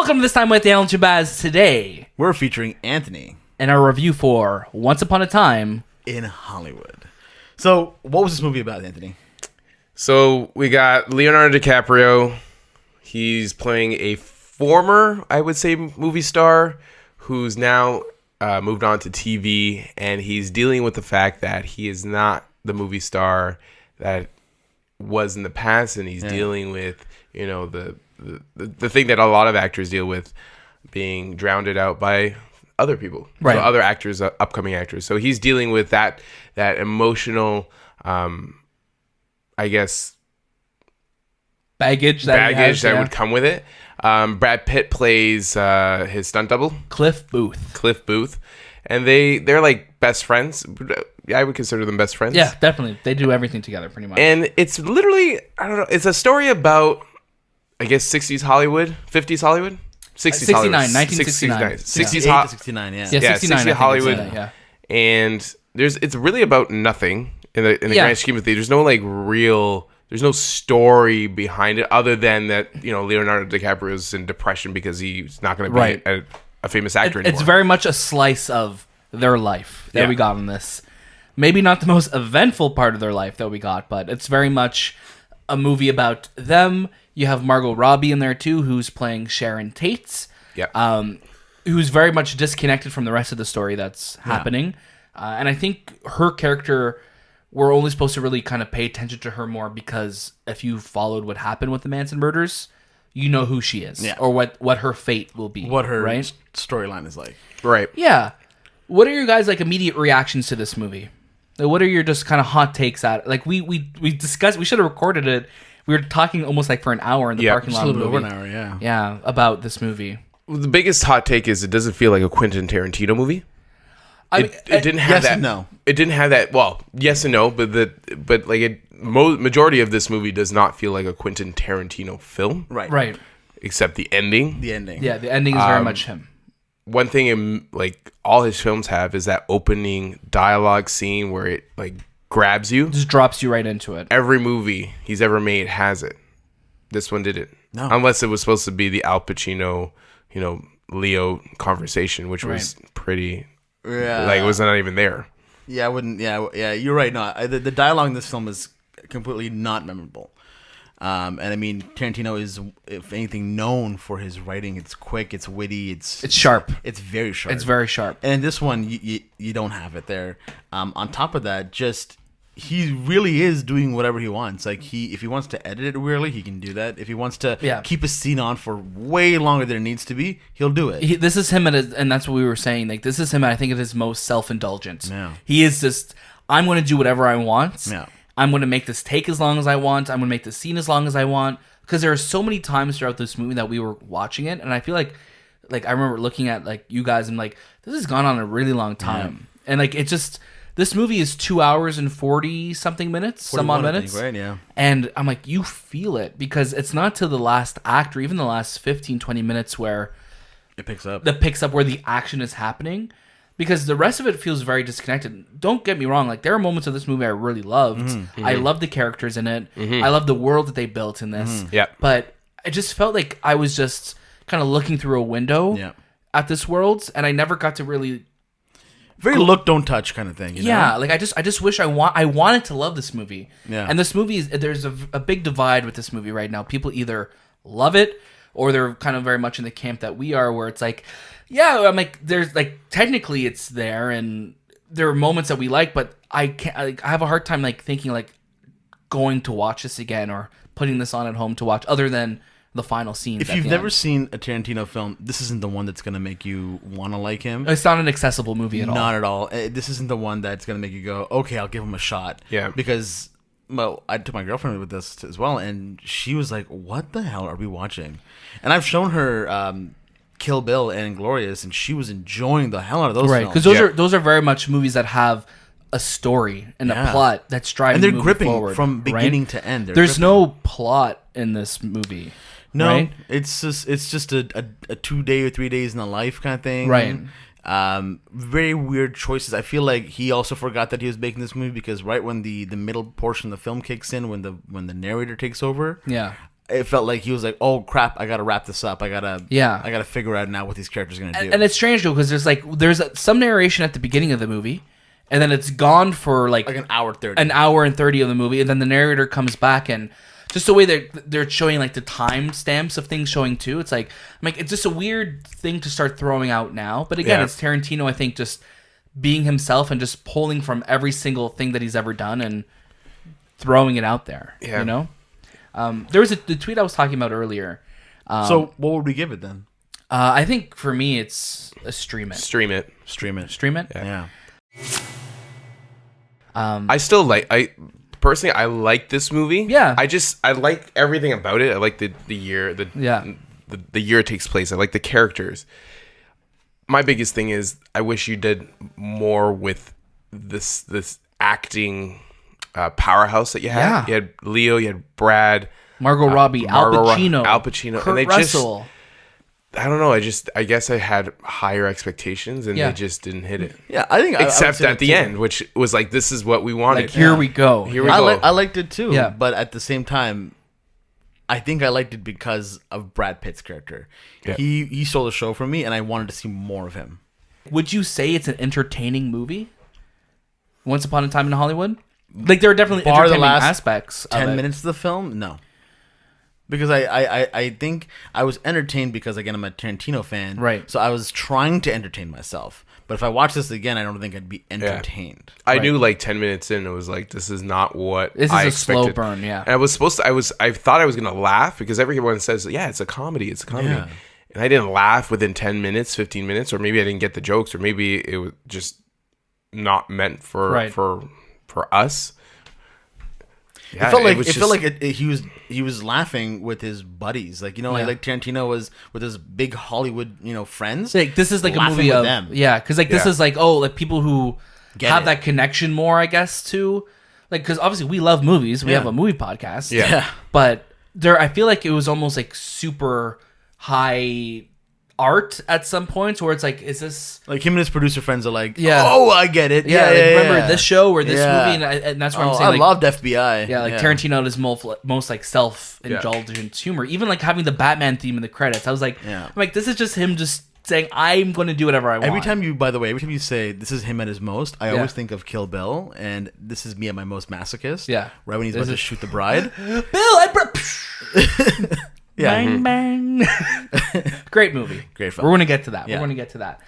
Welcome to This Time with Daniel and Shahbaz. Today, we're featuring Anthony in our review for Once Upon a Time in Hollywood. So, what was this movie about, Anthony? So, we got Leonardo DiCaprio. He's playing a former, I would say, movie star who's now moved on to TV, and he's dealing with the fact that he is not the movie star that was in the past, and he's dealing with, you know, the thing that a lot of actors deal with, being drowned out by other people, right? So other actors, upcoming actors. So he's dealing with that emotional, I guess, baggage that would come with it. Brad Pitt plays his stunt double, Cliff Booth, and they're like best friends. I would consider them best friends. Yeah, definitely. They do everything together pretty much. And it's literally, I don't know, it's a story about, I guess, 60s Hollywood, 50s Hollywood, 60s Hollywood, 1969, 60s to 69, yeah, 69, 60s Hollywood, yeah. And it's really about nothing in the grand scheme of things. There's no story behind it other than that, you know, Leonardo DiCaprio is in depression because he's not going to be a famous actor anymore. It's very much a slice of their life that we got in this. Maybe not the most eventful part of their life that we got, but it's very much a movie about them. You have Margot Robbie in there too, who's playing Sharon Tate. Yeah. Who's very much disconnected from the rest of the story that's happening. And I think her character, we're only supposed to really kind of pay attention to her more because if you followed what happened with the Manson murders, you know who she is or what her fate will be. What her storyline is like. Right. Yeah. What are your guys' like immediate reactions to this movie? Like, what are your just kind of hot takes at it? Like we discussed, we should have recorded it. We were talking almost like for an hour in the parking lot. A little bit over an hour, Yeah, about this movie. Well, the biggest hot take is it doesn't feel like a Quentin Tarantino movie. It didn't have yes that. And no. It didn't have that. Well, yes and no, but majority of this movie does not feel like a Quentin Tarantino film. Right. Except the ending. Yeah, the ending is very much him. One thing in like all his films have is that opening dialogue scene where it like grabs you, just drops you right into it. Every movie he's ever made has it. This one didn't. No. Unless it was supposed to be the Al Pacino, you know, Leo conversation, which was pretty. Yeah. Like it was not even there. Yeah, I wouldn't. Yeah. You're right. No, the dialogue in this film is completely not memorable. And I mean, Tarantino is, if anything, known for his writing. It's quick, it's witty, it's sharp. It's very sharp. It's very sharp. And in this one, you don't have it there. On top of that, just he really is doing whatever he wants. Like if he wants to edit it weirdly, he can do that. If he wants to keep a scene on for way longer than it needs to be, he'll do it. This is him, and that's what we were saying. Like this is him. I think at his most self-indulgent. Yeah. He is just, I'm going to do whatever I want. Yeah. I'm going to make this take as long as I want. I'm going to make the scene as long as I want. Because there are so many times throughout this movie that we were watching it, and I feel like I remember looking at like you guys and like, this has gone on a really long time. Yeah. And like, it just, this movie is 2 hours and 40 something minutes, some odd minutes. I think, right? Yeah. And I'm like, you feel it because it's not till the last act or even the last 15, 20 minutes where it picks up. Where the action is happening. Because the rest of it feels very disconnected. Don't get me wrong. Like, there are moments of this movie I really loved. Mm-hmm. I love the characters in it. Mm-hmm. I love the world that they built in this. Mm-hmm. Yeah. But I just felt like I was just kind of looking through a window at this world, and I never got to really... Very look, don't touch kind of thing. You know? Like I just wish I wanted to love this movie. Yeah. And this movie, there's a big divide with this movie right now. People either love it, or they're kind of very much in the camp that we are, where it's like... Yeah, I'm like, there's like technically it's there, and there are moments that we like, but I can't. I have a hard time like thinking like going to watch this again or putting this on at home to watch, other than the final scenes. If you've never seen a Tarantino film, this isn't the one that's gonna make you want to like him. It's not an accessible movie at all. Not at all. This isn't the one that's gonna make you go, okay, I'll give him a shot. Yeah, because. Well, I took my girlfriend with this as well, and she was like, "What the hell are we watching?" And I've shown her Kill Bill and Inglourious, and she was enjoying the hell out of those films. Because those are very much movies that have a story and a plot that's driving, and they're the gripping forward, from beginning to end. There's no plot in this movie. No, right? it's just a 2 day or 3 days in the life kind of thing. Right. Very weird choices. I feel like he also forgot that he was making this movie because right when the middle portion of the film kicks in, when the narrator takes over, it felt like he was like, oh crap, I gotta wrap this up. I gotta figure out now what these characters are gonna do. And it's strange though, because there's some narration at the beginning of the movie, and then it's gone for like an hour 30. An hour and 30 of the movie, and then the narrator comes back, and just the way they're showing like the time stamps of things showing too. It's like it's just a weird thing to start throwing out now. But again, it's Tarantino, I think, just being himself and just pulling from every single thing that he's ever done and throwing it out there. Yeah. You know? There was the tweet I was talking about earlier. So what would we give it then? I think for me, it's a stream it. Stream it. Yeah. I still personally, I like this movie. Yeah. I like everything about it. I like the year, the year it takes place. I like the characters. My biggest thing is I wish you did more with this acting powerhouse that you had. Yeah. You had Leo, you had Brad, Margot Robbie, Al Pacino, Kurt and they Russell. Just, I don't know. I guess I had higher expectations and they just didn't hit it. Yeah, I think except at the end, which was like, this is what we wanted. Like, here we go. I liked it too. Yeah. But at the same time, I think I liked it because of Brad Pitt's character. Yeah. He stole the show from me, and I wanted to see more of him. Would you say it's an entertaining movie? Once Upon a Time in Hollywood? Like, there are definitely entertaining aspects. 10 minutes of the film, no. Because I think I was entertained because, again, I'm a Tarantino fan. Right. So I was trying to entertain myself. But if I watch this again, I don't think I'd be entertained. Yeah. I knew like 10 minutes in, it was like, this is not what I expected. This is a slow burn, yeah. And I thought I was going to laugh because everyone says, yeah, it's a comedy. It's a comedy. Yeah. And I didn't laugh within 10 minutes, 15 minutes, or maybe I didn't get the jokes, or maybe it was just not meant for us. Yeah, it felt like he was laughing with his buddies, like like Tarantino was with his big Hollywood friends. Like, this is like a movie of them. Yeah, because this is like people who have that connection more, I guess, to because obviously we love movies. We have a movie podcast. Yeah, but I feel like it was almost like super high art at some points where it's like, is this like him and his producer friends are like, oh, I get it. Remember this show or this movie, and that's what I'm saying. I loved FBI. Yeah, like Tarantino does most like self-indulgent humor. Even like having the Batman theme in the credits, I was like, I'm like, this is just him just saying, I'm going to do whatever I want. Every time you say this is him at his most, I always think of Kill Bill, and this is me at my most masochist. Yeah, right when he's about to shoot the bride. Bill, bang, bang. Great movie. Great film. We're going to get to that. We're going to get to that.